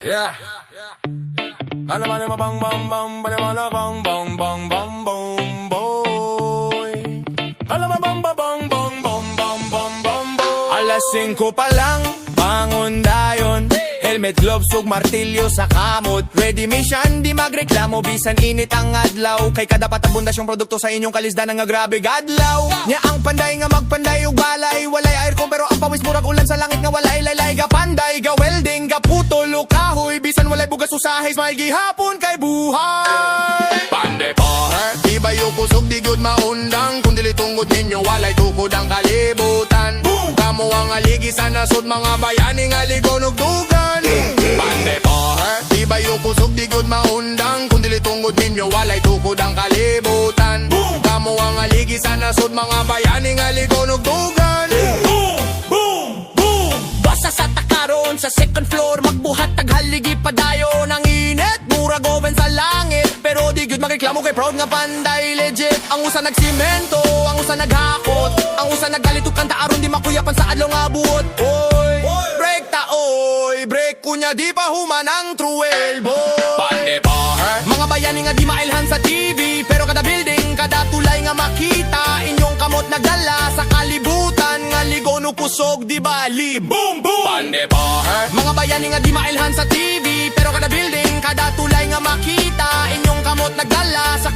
Yeah. Bang bang bang bang bang bang bang bang bang boy. Bang bang bang bang bang bang bang bang boy. Alas 5 pa lang, bangon dayon. Helmet, gloves, ug martilyo sa kamot. Ready mission, di magreklamo. Bisan init ang adlaw. Kay kada patabundas yung produkto sa inyong kalisdan nga grabe gadlaw. Nya ang panday nga magpanday ug balay. Walay aircon pero ang pawis murag ulan sa langit nga walay laylay. Ga panday, ga welding, ga putol o kahoy. Bisan walay bugas usahay, smile gihapon kay buhay. Panday power, di ba yung kusog di good maundang. Kung dili tungod ninyo walay tukod ang kalibutan. Boom! Kamo ang aligi sa nasod mga bayani nga ligon ug dugan. Panday power, di ba yung kusog di good maundang. Kung dili tungod ninyo walay tukod ang kalibutan. Boom! Kamo ang aligi sa nasod mga bayani nga ligon ug dugan. Boom! Boom! Boom! Basa sa takaron sa second floor, magbuhat taghaligi padayon ang init. Murag oven sa langit, pero di gyud magreklamo kay proud nga panday legit. Ang usa nagsimento, ang usa naghakot, ang usa naggalit ug kanta aron di makuyapan sa adlaw nga buot. Oy, break ta oy, break kunya di pa human ang true elbow. Panday power, mga bayani nga di mailhan sa TV, pero kada building, kada tulay nga makita, inyong kamot nagdala sa kalibutan nga ligon ug kusog di bali. Boom boom. Panday power, mga bayani nga di mailhan sa TV, pero kada building, kada tulay nga makita, inyong kamot nagdala sa